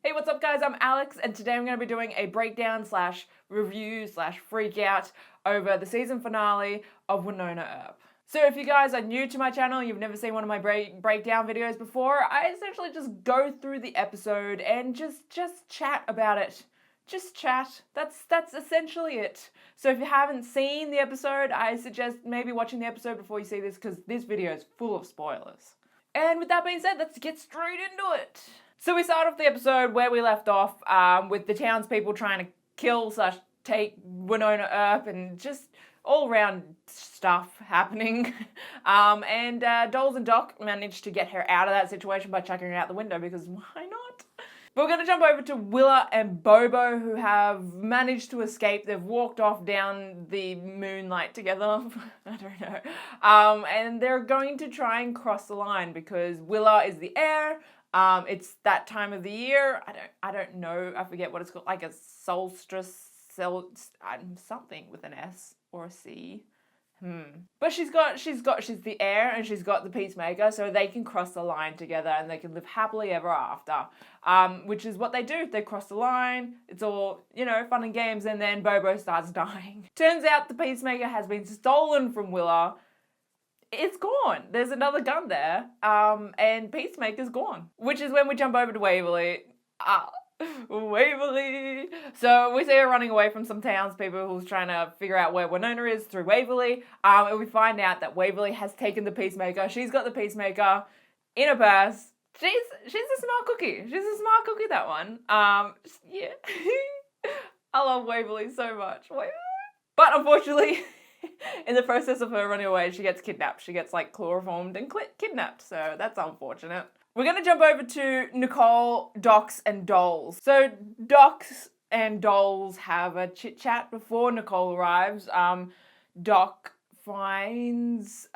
Hey, what's up guys? I'm Alex and today I'm going to be doing a breakdown slash review slash freak out over the season finale of Wynonna Earp. So if you guys are new to my channel, you've never seen one of my breakdown videos before, I essentially just go through the episode and just chat about it. Just chat. That's essentially it. So if you haven't seen the episode, I suggest maybe watching the episode before you see this because this video is full of spoilers. And with that being said, let's get straight into it. So we start off the episode where we left off with the townspeople trying to kill / take Wynonna Earp and just all around stuff happening. And Dolls and Doc managed to get her out of that situation by chucking her out the window because why not? But we're going to jump over to Willa and Bobo who have managed to escape. They've walked off down the moonlight together. I don't know. And they're going to try and cross the line because Willa is the heir. It's that time of the year. I don't know. I forget what it's called. Like a solstice, something with an S or a C. But she's the heir and she's got the peacemaker, so they can cross the line together and they can live happily ever after. Which is what they do. They cross the line. It's all, fun and games, and then Bobo starts dying. Turns out the peacemaker has been stolen from Willa. It's gone. There's another gun there, and Peacemaker's gone. Which is when we jump over to Waverly. Waverly! So we see her running away from some townspeople who's trying to figure out where Wynonna is through Waverly, and we find out that Waverly has taken the Peacemaker. She's got the Peacemaker in her purse. She's a smart cookie. She's a smart cookie, that one. Yeah. I love Waverly so much. Waverly. But unfortunately, in the process of her running away, she gets kidnapped. She gets chloroformed and kidnapped, so that's unfortunate. We're going to jump over to Nicole, Docs, and Dolls. So Docs and Dolls have a chit-chat before Nicole arrives. Doc finds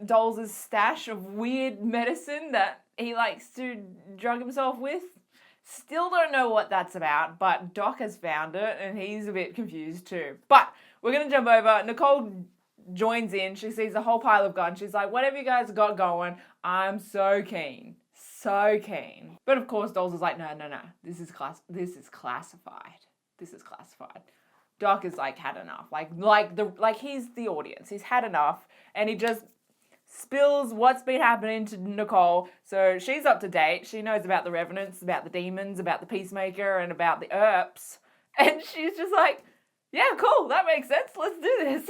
Dolls' stash of weird medicine that he likes to drug himself with. Still don't know what that's about, but Doc has found it and he's a bit confused too. But we're going to jump over. Nicole joins in. She sees a whole pile of guns. She's like, whatever you guys got going, I'm so keen. So keen. But of course, Dolls is like, no. This is classified. This is classified. Doc is had enough. He's the audience. He's had enough. And he just spills what's been happening to Nicole. So she's up to date. She knows about the Revenants, about the demons, about the Peacemaker, and about the Earps. And she's just like, yeah, cool, that makes sense. Let's do this.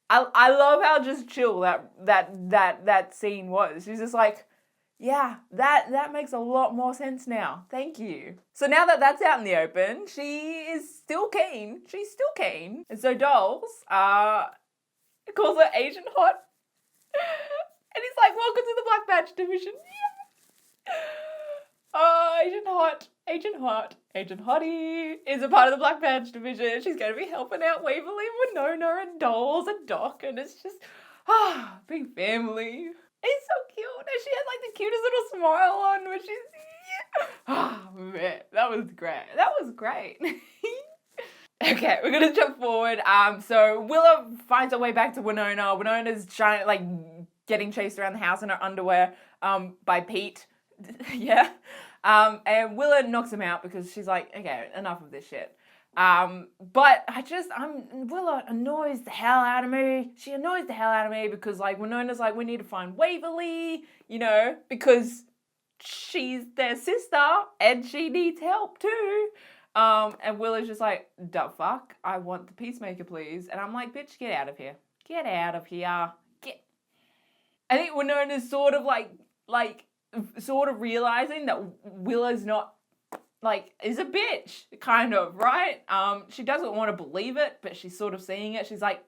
I love how just chill that scene was. She's just like, yeah, that makes a lot more sense now. Thank you. So now that that's out in the open, she is still keen. She's still keen. And so Dolls calls her Agent Hot. And he's like, welcome to the Black Badge Division. Yeah. Oh, Agent Hottie is a part of the Black Badge Division. She's going to be helping out Waverly and Wynonna and Dolls and Doc, and it's just, big family. It's so cute. And she has the cutest little smile on when she's, man, that was great. Okay, we're going to jump forward. So Willa finds her way back to Wynonna. Wynonna's trying, getting chased around the house in her underwear, by Pete. Yeah. And Willa knocks him out because she's like, okay, enough of this shit. But Willa annoys the hell out of me. She annoys the hell out of me because Wynonna's like, we need to find Waverly, because she's their sister and she needs help too. And Willa's just like, the fuck? I want the Peacemaker, please. And I'm like, bitch, get out of here. Get out of here. I think Wynonna's sort of realizing that Willa's not, is a bitch, kind of, right? She doesn't want to believe it, but she's sort of seeing it. She's like,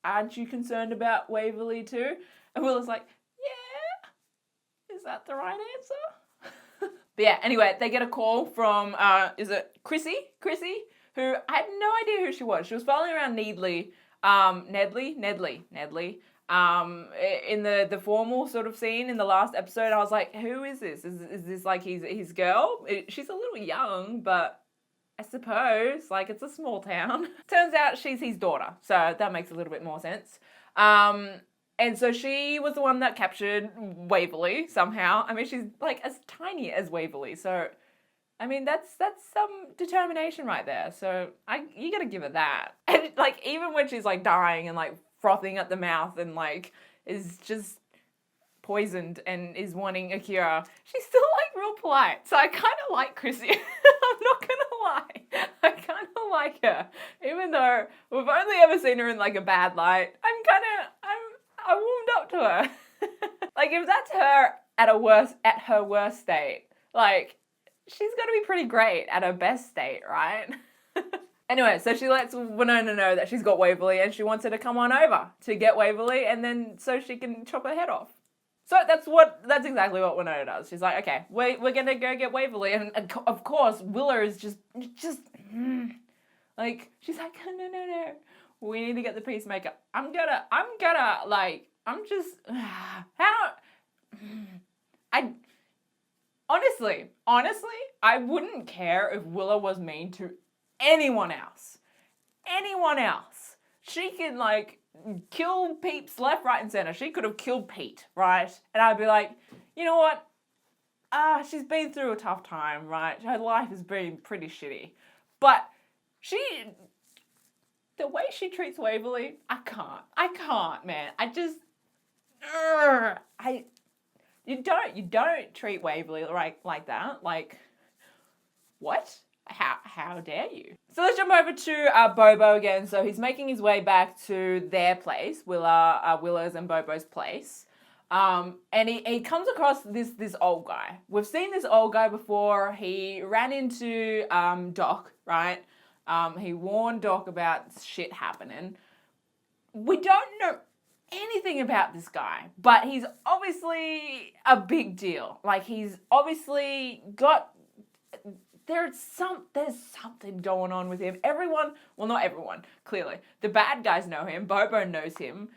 aren't you concerned about Waverly too? And Willa's like, yeah. Is that the right answer? But yeah, anyway, they get a call from, is it Chrissy, who I had no idea who she was. She was following around Nedley, in the formal sort of scene in the last episode. I was like, who is this? Is this his girl? She's a little young, but I suppose, it's a small town. Turns out she's his daughter, so that makes a little bit more sense. And so she was the one that captured Waverly somehow. I mean, she's like as tiny as Waverly, so I mean that's some determination right there. So you gotta give her that. And like even when she's like dying and like frothing at the mouth and like is just poisoned and is wanting a cure, she's still like real polite. So I kind of like Chrissy. I'm not gonna lie, I kind of like her, even though we've only ever seen her in like a bad light. I warmed up to her. Like if that's her at her worst state, like she's got to be pretty great at her best state, right? Anyway, so she lets Wynonna know that she's got Waverly and she wants her to come on over to get Waverly and then so she can chop her head off. So that's exactly what Wynonna does. She's like, okay, we're gonna go get Waverly, and of course Willow is just like she's like, no, we need to get the Peacemaker. I'm gonna like I'm just how I honestly I wouldn't care if Willow was mean to anyone else. She can like kill peeps left, right, and center. She could have killed Pete, right? And I'd be like, you know what? She's been through a tough time, right? Her life has been pretty shitty. But the way she treats Waverly, I can't, man. You don't treat Waverly like that. Like, what? How dare you? So let's jump over to Bobo again. So he's making his way back to their place, Willow's and Bobo's place. And he comes across this old guy. We've seen this old guy before. He ran into Doc, right? He warned Doc about shit happening. We don't know anything about this guy, but he's obviously a big deal. Like he's obviously got... There's something going on with him. Everyone, well, not everyone, clearly. The bad guys know him. Bobo knows him.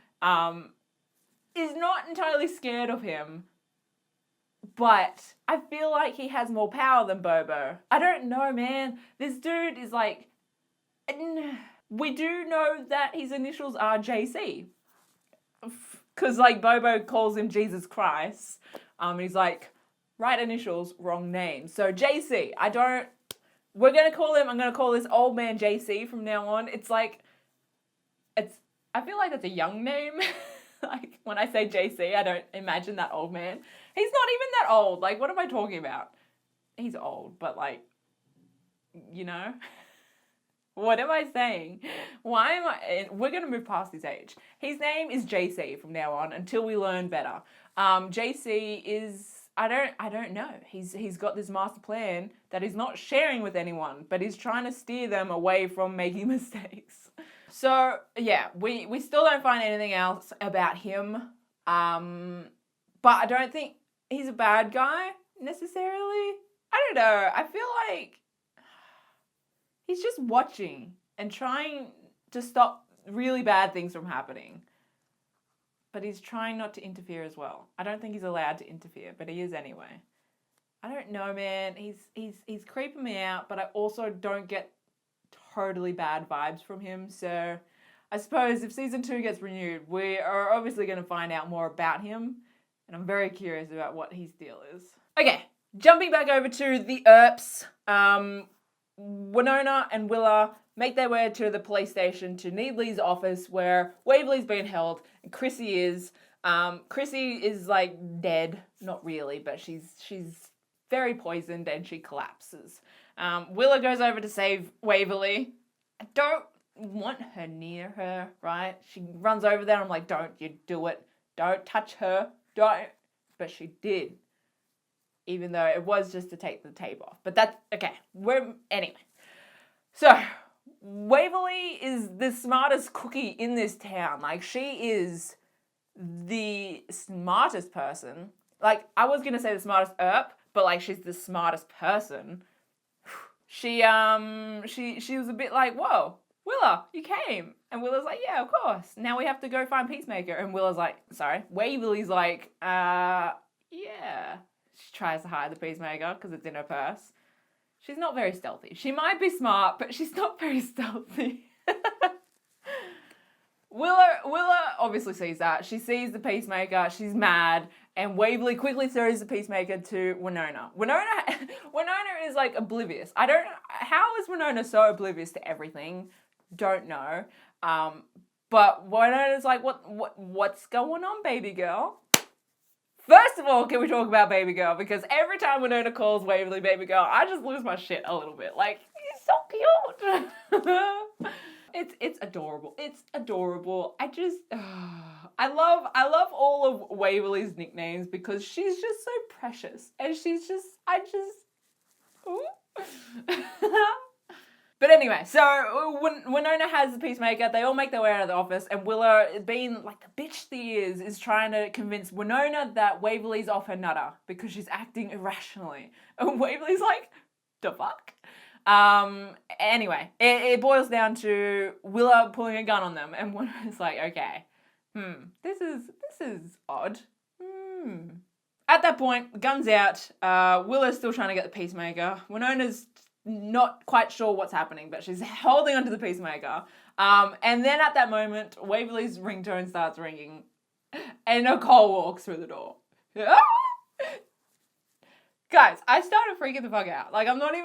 Is not entirely scared of him. But I feel like he has more power than Bobo. I don't know, man. This dude is like... We do know that his initials are JC. Because, like, Bobo calls him Jesus Christ. He's like... Right initials, wrong name. So JC, I'm going to call this old man JC from now on. I feel like that's a young name. Like when I say JC, I don't imagine that old man. He's not even that old. Like, what am I talking about? He's old, but like, you know, what am I saying? We're going to move past his age. His name is JC from now on until we learn better. JC is... I don't know. He's got this master plan that he's not sharing with anyone, but he's trying to steer them away from making mistakes. So yeah, we still don't find anything else about him. But I don't think he's a bad guy necessarily. I don't know. I feel like he's just watching and trying to stop really bad things from happening. But he's trying not to interfere as well. I don't think he's allowed to interfere, but he is anyway. I don't know, man. He's creeping me out, but I also don't get totally bad vibes from him. So I suppose if season 2 gets renewed, we are obviously going to find out more about him. And I'm very curious about what his deal is. Okay, jumping back over to the Earps. Wynonna and Willa make their way to the police station to Needley's office where Waverly's been held and Chrissy is. Chrissy is like dead, not really, but she's very poisoned and she collapses. Willa goes over to save Waverly. I don't want her near her, right? She runs over there. I'm like, don't you do it. Don't touch her. Don't. But she did. Even though it was just to take the tape off. But that's, okay. Anyway. So, Waverly is the smartest cookie in this town. Like, she is the smartest person. Like, I was going to say the smartest Earp, but, like, she's the smartest person. She was a bit like, whoa, Willa, you came. And Willa's like, yeah, of course. Now we have to go find Peacemaker. And Willa's like, sorry. Waverly's like, yeah. She tries to hide the Peacemaker because it's in her purse. She's not very stealthy. She might be smart, but she's not very stealthy. Willa obviously sees that. She sees the peacemaker. She's mad, and Waverly quickly throws the peacemaker to Wynonna. Wynonna is like oblivious. I don't. How is Wynonna so oblivious to everything? Don't know. But Wynonna's like, what's going on, baby girl? First of all, can we talk about baby girl? Because every time Wynonna calls Waverly baby girl, I just lose my shit a little bit. Like, he's so cute. It's adorable. It's adorable. I love all of Waverly's nicknames because she's just so precious. And ooh. But anyway, so when Wynonna has the peacemaker, they all make their way out of the office, and Willow, being like the bitch she is trying to convince Wynonna that Waverly's off her nutter because she's acting irrationally. And Waverly's like, the fuck? Anyway, it boils down to Willow pulling a gun on them, and Wynonna's like, okay, this is odd. At that point, gun's out. Willow's still trying to get the peacemaker. Wynonna's not quite sure what's happening, but she's holding onto the peacemaker. And then at that moment, Waverly's ringtone starts ringing, and Nicole walks through the door. Guys, I started freaking the fuck out. Like, I'm not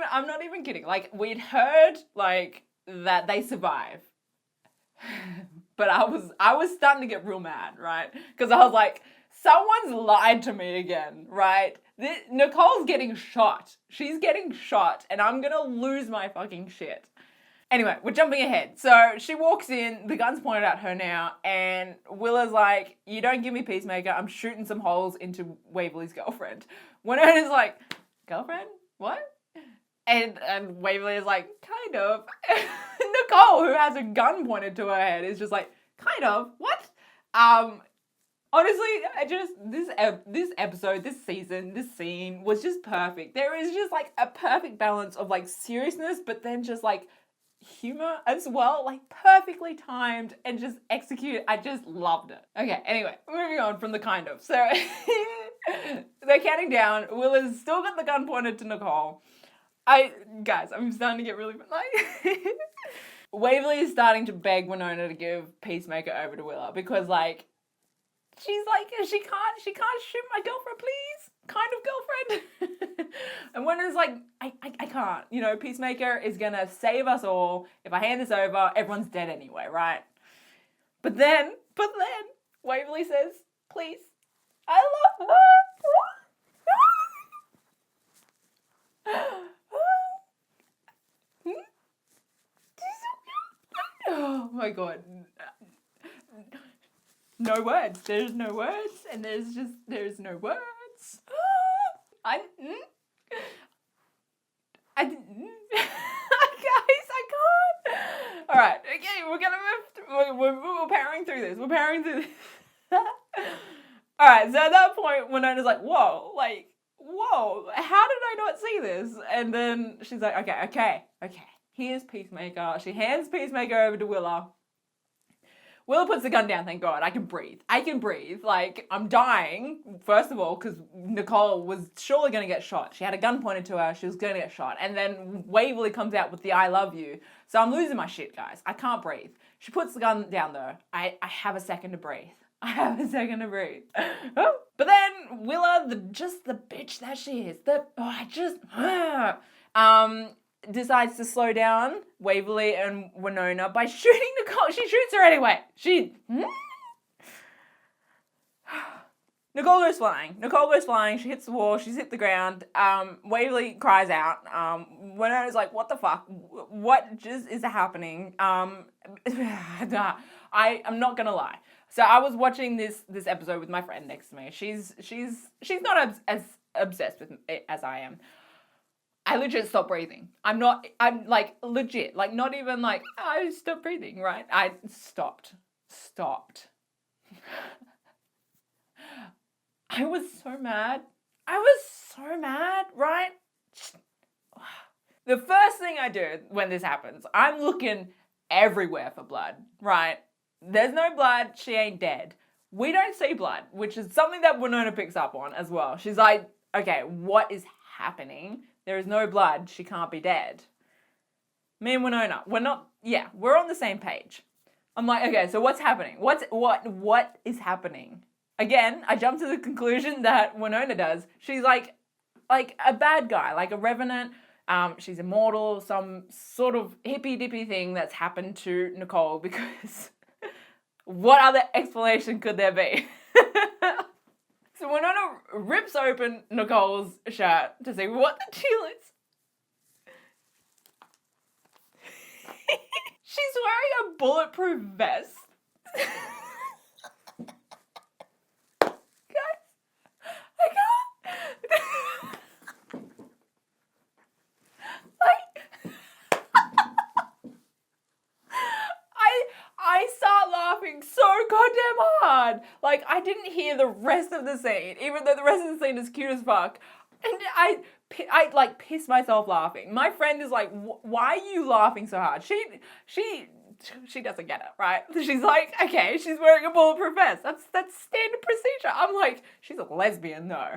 even kidding. Like, we'd heard like that they survive, but I was starting to get real mad, right? Because I was like, someone's lied to me again, right? Nicole's getting shot. She's getting shot, and I'm gonna lose my fucking shit. Anyway, we're jumping ahead. So she walks in, the gun's pointed at her now, and Willow's like, you don't give me peacemaker, I'm shooting some holes into Waverly's girlfriend. Wynonna's like, girlfriend? What? And Waverly is like, kind of. Nicole, who has a gun pointed to her head, is just like, kind of, what? Honestly, this episode, this season, this scene was just perfect. There is just like a perfect balance of like seriousness, but then just like humor as well, like perfectly timed and just executed. I just loved it. Okay, anyway, moving on from the kind of. So they're counting down. Willow's still got the gun pointed to Nicole. Guys, I'm starting to get really like Waverly is starting to beg Wynonna to give Peacemaker over to Willow because like she's like, she can't shoot my girlfriend, please. Kind of girlfriend. And Wynonna's like, I can't. You know, Peacemaker is gonna save us all. If I hand this over, everyone's dead anyway, right? But then, Waverly says, please, I love her. Oh my god. No words. There's no words, and there's no words. Guys, I can't. All right, okay, we're powering through this. We're powering through this. All right, so at that point, Wynonna's like, whoa, how did I not see this? And then she's like, okay. Here's Peacemaker. She hands Peacemaker over to Willow. Willow puts the gun down, thank God. I can breathe. Like, I'm dying, first of all, because Nicole was surely going to get shot. She had a gun pointed to her. She was going to get shot. And then Waverly comes out with the I love you. So I'm losing my shit, guys. I can't breathe. She puts the gun down, though. I have a second to breathe. But then Willow, the bitch that she is, decides to slow down Waverly and Wynonna by shooting Nicole. She shoots her anyway. Nicole goes flying. She hits the wall. She's hit the ground. Waverly cries out. Wynonna's like, what the fuck? What just is happening? I'm not gonna lie. So I was watching this episode with my friend next to me. She's not as obsessed with it as I am. I legit stopped breathing. I'm like legit, like not even like, I stopped breathing, right? I stopped. I was so mad, right? The first thing I do when this happens, I'm looking everywhere for blood, right? There's no blood, she ain't dead. We don't see blood, which is something that Wynonna picks up on as well. She's like, okay, what is happening? There is no blood, she can't be dead. Me and Wynonna, we're on the same page. I'm like, okay, so what's happening? What is happening? Again, I jump to the conclusion that Wynonna does. She's like a bad guy, like a revenant. She's immortal, some sort of hippy-dippy thing that's happened to Nicole, because what other explanation could there be? So Wynonna rips open Nicole's shirt to see what the deal is. She's wearing a bulletproof vest. Guys, I can't. I start laughing so goddamn hard. Like, I didn't hear the rest of the scene, even though the rest of the scene is cute as fuck. And I like pissed myself laughing. My friend is like, why are you laughing so hard? She doesn't get it, right? She's like, okay, she's wearing a bulletproof vest. That's standard procedure. I'm like, she's a lesbian though.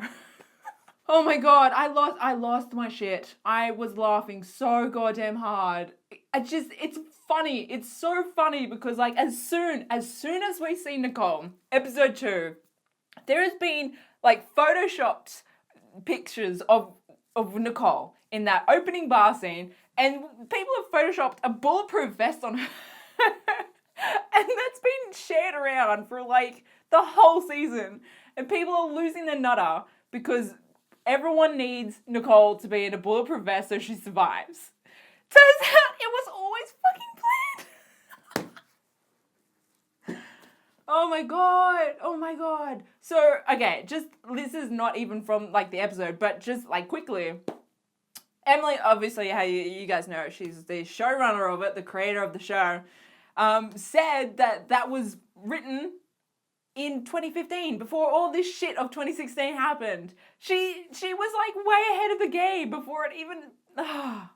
Oh my god, I lost my shit. I was laughing so goddamn hard. It's funny. It's so funny because like as soon as we see Nicole, episode 2, there has been like photoshopped pictures of Nicole in that opening bar scene, and people have photoshopped a bulletproof vest on her. And that's been shared around for like the whole season, and people are losing their nutter because everyone needs Nicole to be in a bulletproof vest so she survives. Turns out it was always fucking planned. Oh my god. So, okay, just, this is not even from like the episode, but just like quickly, Emily, obviously, how you guys know, she's the showrunner of it, the creator of the show, said that was written in 2015, before all this shit of 2016 happened. She was like way ahead of the game before it even. I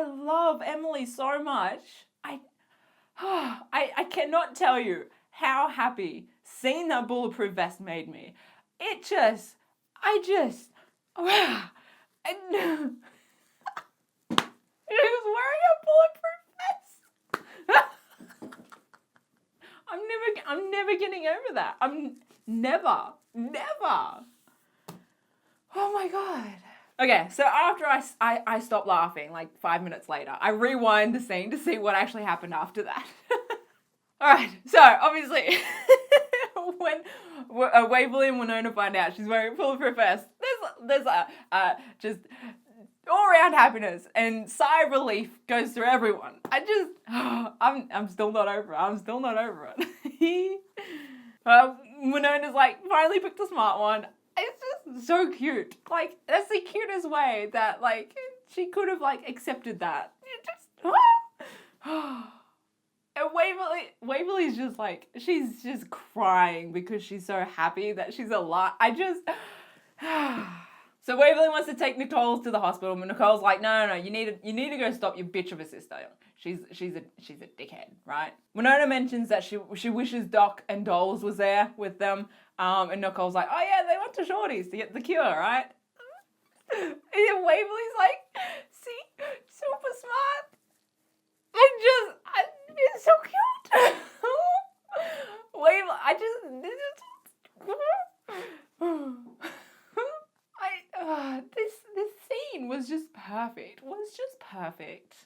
love Emily so much. I cannot tell you how happy seeing that bulletproof vest made me. She was wearing a bulletproof vest. I'm never getting over that. I'm never. Oh my god. Okay, so after I stopped laughing, like 5 minutes later, I rewind the scene to see what actually happened after that. Alright, so obviously, when Waverly and Wynonna find out she's wearing a bulletproof vest, there's just all-around happiness and sigh of relief goes through everyone. I'm still not over it. Wynonna's like, finally picked a smart one. It's just so cute. Like, that's the cutest way that, like, she could have, like, accepted that. And Waverly's just, like, she's just crying because she's so happy that she's alive. So Waverly wants to take Nicole to the hospital, but Nicole's like, no, you need to go stop your bitch of a sister. She's a dickhead, right? Wynonna mentions that she wishes Doc and Doles was there with them, and Nicole's like, oh yeah, they went to Shorty's to get the cure, right? And Waverly's like, see, super smart. It's so cute. This scene was just perfect.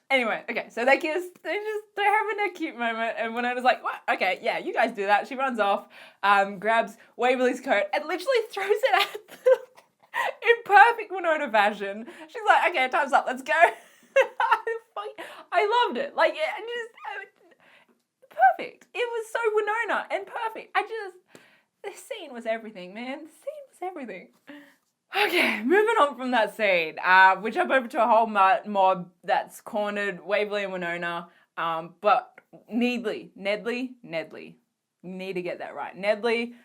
Anyway, okay, so they kiss, they're having a cute moment, and Wynonna's like, what? Okay, yeah, you guys do that. She runs off, grabs Waverly's coat, and literally throws it at them in perfect Wynonna fashion. She's like, okay, time's up, let's go. I loved it. Like, perfect. It was so Wynonna and perfect. This scene was everything, man. The scene was everything. Okay, moving on from that scene, we jump over to a whole mob that's cornered Waverly and Wynonna, but Nedley, you need to get that right. Nedley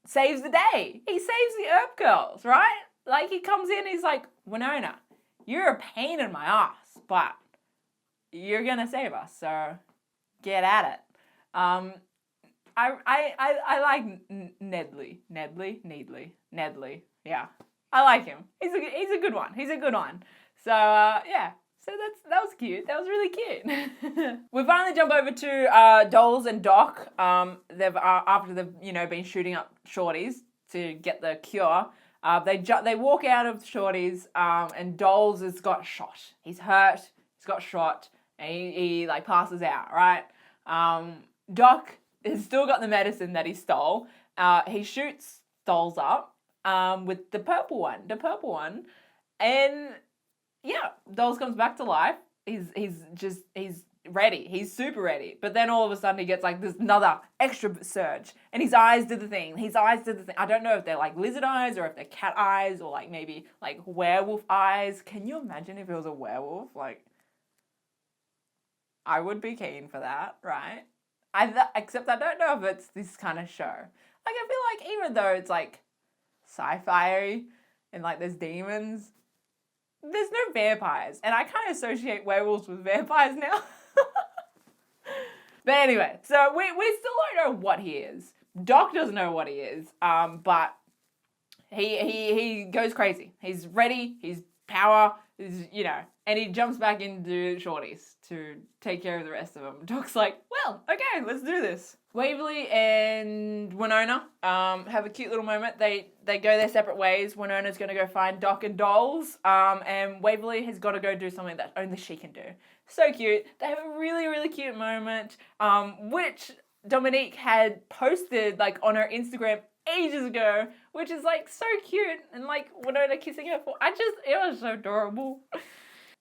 saves the day. He saves the Earp girls, right? Like, he comes in, he's like, Wynonna, you're a pain in my ass, but you're gonna save us, so get at it. I like Nedley. Yeah, I like him. He's a good one. So yeah, So that was cute. That was really cute. We finally jump over to Dolls and Doc. They've after they've been shooting up shorties to get the cure. They walk out of shorties, and Dolls has got shot. He's hurt. He's got shot, and he like passes out. Right. Doc has still got the medicine that he stole. He shoots Dolls up with the purple one, and yeah, Dolls comes back to life. He's ready. He's super ready. But then all of a sudden he gets like this another extra surge, and his eyes do the thing. I don't know if they're like lizard eyes or if they're cat eyes or like maybe like werewolf eyes. Can you imagine if it was a werewolf? Like, I would be keen for that, right? Except I don't know if it's this kind of show. Like, I feel like even though it's like sci-fi and like there's demons, there's no vampires. And I kind of associate werewolves with vampires now. But anyway, so we still don't know what he is. Doc doesn't know what he is, but he goes crazy. He's ready, he's power, and he jumps back into shorties to take care of the rest of them. Doc's like, well, okay, let's do this. Waverly and Wynonna have a cute little moment. They go their separate ways. Wynonna's going to go find Doc and Dolls, and Waverly has got to go do something that only she can do. So cute. They have a really, really cute moment, which Dominique had posted like on her Instagram ages ago, which is like so cute, and like Wynonna kissing her it was so adorable.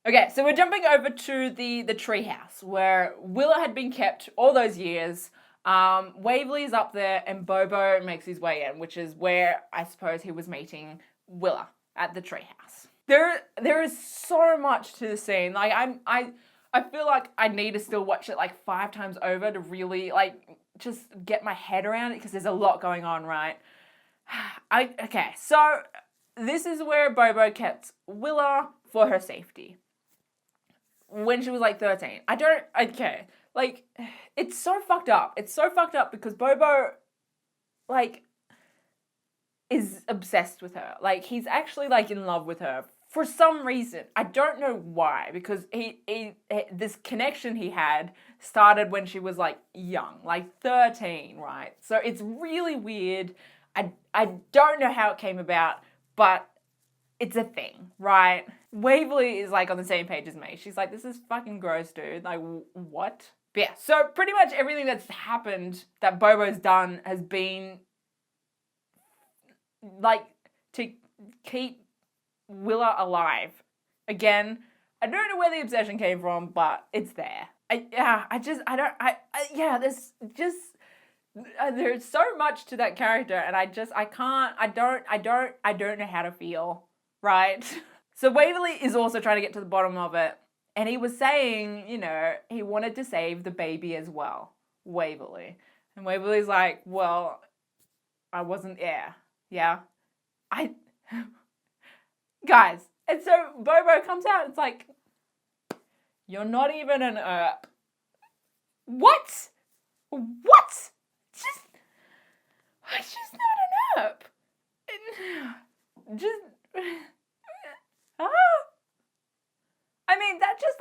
Okay, so we're jumping over to the treehouse where Willa had been kept all those years. Waverly's up there and Bobo makes his way in, which is where I suppose he was meeting Willa at the treehouse. There is so much to the scene. Like I feel like I need to still watch it like 5 times over to really like just get my head around it because there's a lot going on, right? Okay, so this is where Bobo kept Willa for her safety when she was like 13. Like, it's so fucked up. It's so fucked up because Bobo, like, is obsessed with her. Like, he's actually, like, in love with her for some reason. I don't know why, because this connection he had started when she was, like, young, like 13, right? So it's really weird. I don't know how it came about, but it's a thing, right? Waverly is, like, on the same page as me. She's like, this is fucking gross, dude. Like, what? But yeah, so pretty much everything that's happened that Bobo's done has been like to keep Willa alive. Again, I don't know where the obsession came from, but it's there. There's so much to that character, and I don't know how to feel, right? So Waverly is also trying to get to the bottom of it. And he was saying, he wanted to save the baby as well, Waverly. And Waverly's like, well, I wasn't there. Yeah? Guys. And so Bobo comes out and it's like, you're not even an Earp. What? It's just not an Earp. I mean, that just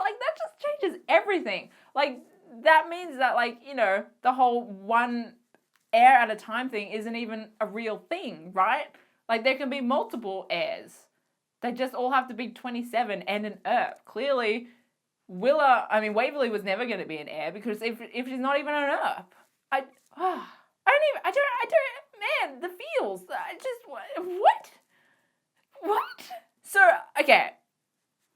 changes everything. Like, that means that, like, the whole one heir at a time thing isn't even a real thing, right? Like, there can be multiple heirs. They just all have to be 27 and an Earp. Clearly, Waverly was never going to be an heir because if she's not even an Earp, man, the feels. What? So, okay.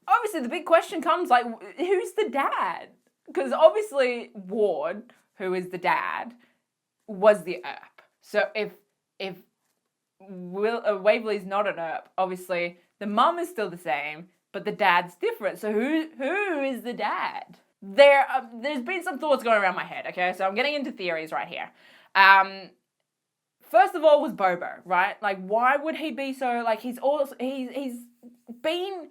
Obviously, the big question comes, like, who's the dad? Because obviously, Ward, who is the dad, was the Earp. So if Waverly's not an Earp, obviously, the mum is still the same, but the dad's different. So who is the dad? There's been some thoughts going around my head, okay? So I'm getting into theories right here. First of all was Bobo, right? Like, why would he be so, like, he's been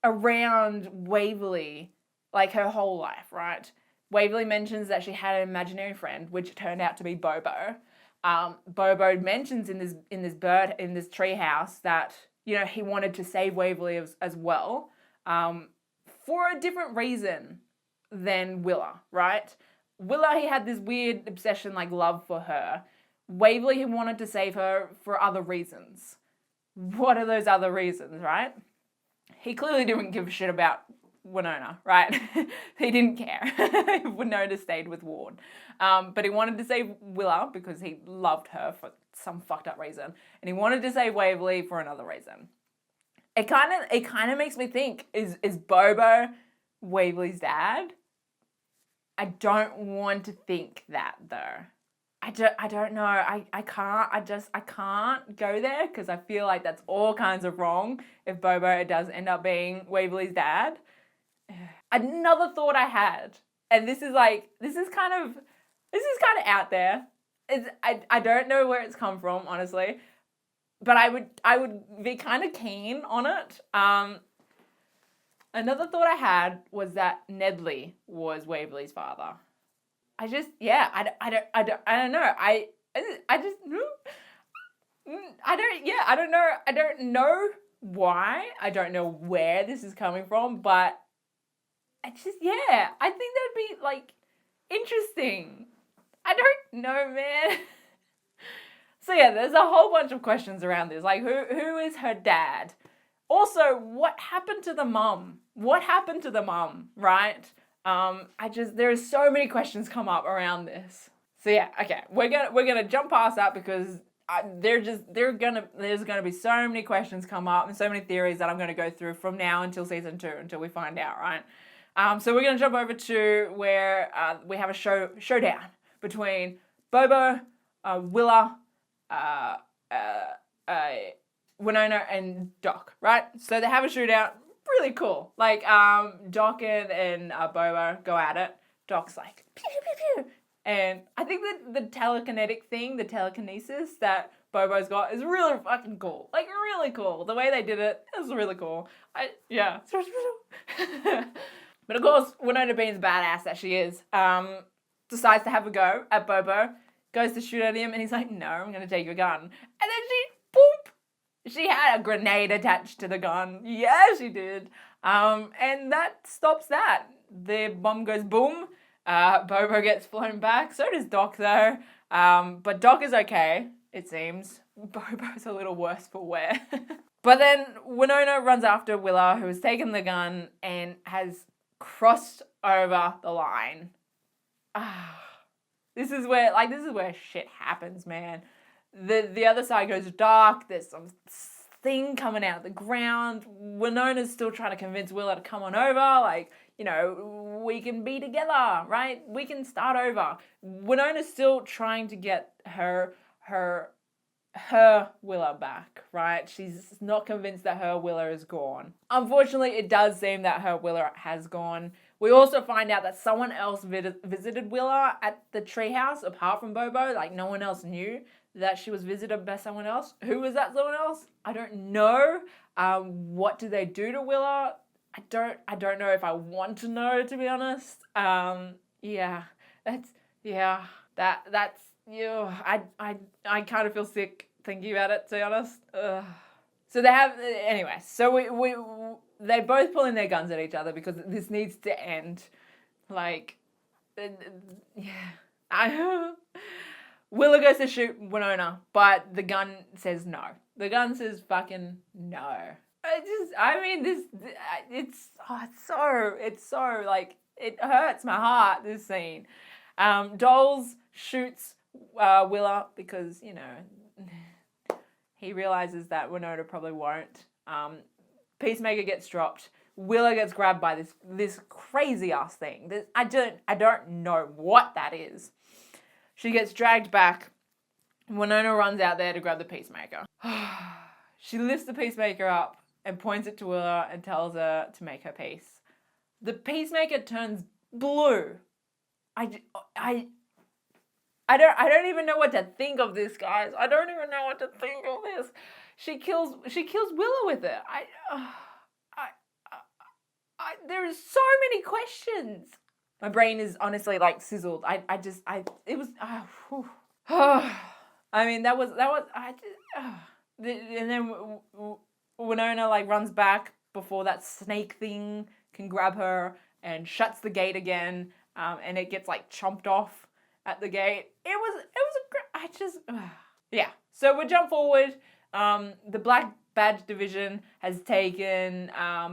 around Waverly like her whole life, right? Waverly mentions that she had an imaginary friend, which turned out to be Bobo. Bobo mentions in this tree house that he wanted to save Waverly as well, for a different reason than Willa, right? Willa, he had this weird obsession, like love for her. Waverly, he wanted to save her for other reasons. What are those other reasons, right? He clearly didn't give a shit about Wynonna, right? He didn't care. Wynonna stayed with Ward. But he wanted to save Willa because he loved her for some fucked up reason. And he wanted to save Waverly for another reason. It kind of makes me think, is Bobo Waverly's dad? I don't want to think that though. I don't know. I can't go there because I feel like that's all kinds of wrong if Bobo does end up being Waverly's dad. Another thought I had, and this is kind of out there. I don't know where it's come from, honestly, but I would be kind of keen on it. Another thought I had was that Nedley was Waverly's father. I don't know why. I don't know where this is coming from, but I think that'd be like interesting. I don't know, man. So yeah, there's a whole bunch of questions around this. Like, who is her dad? Also, what happened to the mum? Right? There's so many questions come up around this. So yeah, okay, we're gonna jump past that because there's gonna be so many questions come up and so many theories that I'm gonna go through from now until season 2 until we find out, right? So we're gonna jump over to where we have a showdown between Bobo, Willa, Wynonna, and Doc, right? So they have a shootout. Really cool. Like, Doc and Bobo go at it. Doc's like, pew, pew, pew, pew. And I think that the telekinesis that Bobo's got is really fucking cool. Like, really cool. The way they did it is really cool. But of course, Wynonna, being the badass that she is, decides to have a go at Bobo, goes to shoot at him, and he's like, no, I'm going to take your gun. And then she had a grenade attached to the gun. Yeah, she did. And that stops that. The bomb goes boom. Bobo gets flown back. So does Doc, though. But Doc is okay, it seems. Bobo's a little worse for wear. But then Wynonna runs after Willa, who has taken the gun and has crossed over the line. This is where shit happens, man. The other side goes dark. There's some thing coming out of the ground. Wynonna's still trying to convince Willa to come on over. Like, you know, we can be together, right? We can start over. Wynonna's still trying to get her Willa back, right? She's not convinced that her Willa is gone. Unfortunately, it does seem that her Willa has gone. We also find out that someone else visited Willa at the treehouse apart from Bobo. Like, no one else knew that she was visited by someone else. Who was that someone else? I don't know. What did they do to Willa? I don't know if I want to know, to be honest. I kind of feel sick thinking about it, to be honest. Ugh. So they both pulling their guns at each other because this needs to end. Like, Willa goes to shoot Wynonna, but the gun says no. The gun says fucking no. It's so, like, it hurts my heart, this scene. Dolls shoots Willa because, you know, he realizes that Wynonna probably won't. Peacemaker gets dropped. Willa gets grabbed by this crazy ass thing. I don't know what that is. She gets dragged back. Wynonna runs out there to grab the Peacemaker. She lifts the Peacemaker up and points it to Willa and tells her to make her peace. The Peacemaker turns blue. I don't even know what to think of this, guys. I don't even know what to think of this. She kills Willa with it. There is so many questions. My brain is honestly like sizzled. I mean, that was and then Wynonna like runs back before that snake thing can grab her and shuts the gate again, and it gets like chomped off at the gate. It was a great, yeah. So we'll jump forward. The Black Badge Division has taken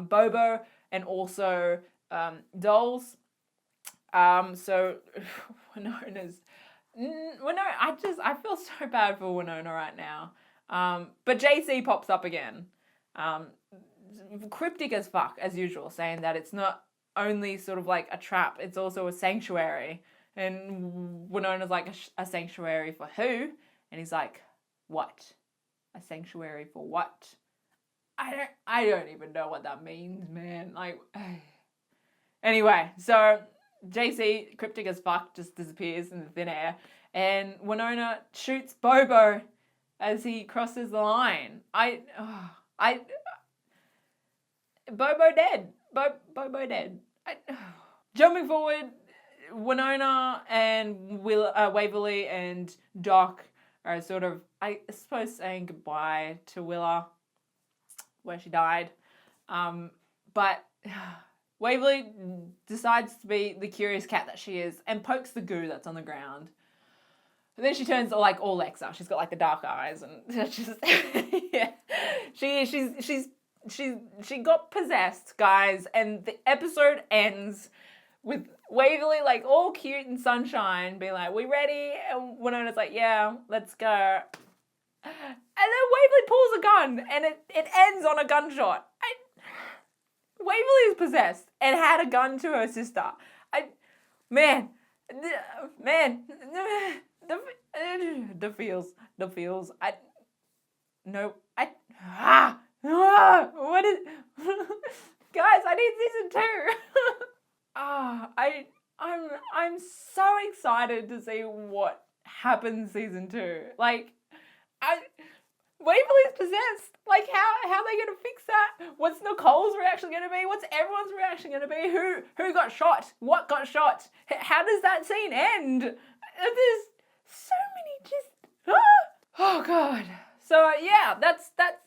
Bobo and also Dolls. So Wynonna's I feel so bad for Wynonna right now. But JC pops up again. Cryptic as fuck, as usual, saying that it's not only sort of like a trap, it's also a sanctuary. And Wynonna's like, a sanctuary for who? And he's like, what? A sanctuary for what? I don't even know what that means, man. Like, anyway, so JC, cryptic as fuck, just disappears in the thin air, and Wynonna shoots Bobo as he crosses the line. Bobo dead. Bobo dead. Jumping forward, Wynonna and Waverly and Doc are sort of, I suppose, saying goodbye to Willa, where she died. But Waverly decides to be the curious cat that she is and pokes the goo that's on the ground. And then she turns like all Lexa. She's got like the dark eyes and she's yeah. She got possessed, guys, and the episode ends with Waverly like all cute and sunshine, being like, "We ready?" And Wynonna's like, "Yeah, let's go." And then Waverly pulls a gun, and it ends on a gunshot. Waverly is possessed and had a gun to her sister. The feels. What is, guys? I need season 2. I'm so excited to see what happens season 2. Like, Waverly's possessed. Like, how are they gonna fix that? What's Nicole's reaction gonna be? What's everyone's reaction gonna be? Who got shot? What got shot? How does that scene end? There's so many just oh god. So yeah, that's that.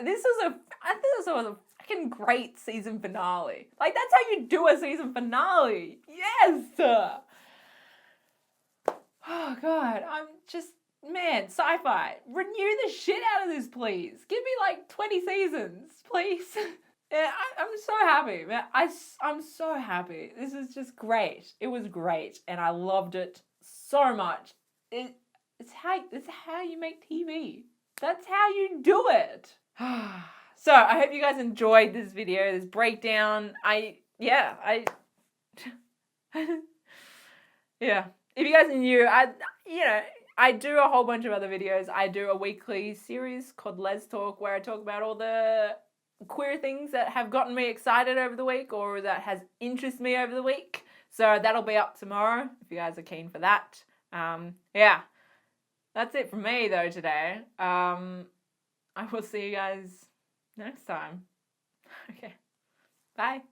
This was a fucking great season finale. Like, that's how you do a season finale. Yes. Oh god, I'm just, man, sci-fi. Renew the shit out of this, please. Give me like 20 seasons, please. Yeah, I'm so happy, man. I'm so happy. This is just great. It was great, and I loved it so much. It's how you make TV. That's how you do it. So I hope you guys enjoyed this video, this breakdown. Yeah. If you guys are new, I do a whole bunch of other videos. I do a weekly series called Les Talk, where I talk about all the queer things that have gotten me excited over the week or that has interested me over the week. So that'll be up tomorrow if you guys are keen for that. Yeah. That's it from me though today. I will see you guys next time. Okay. Bye.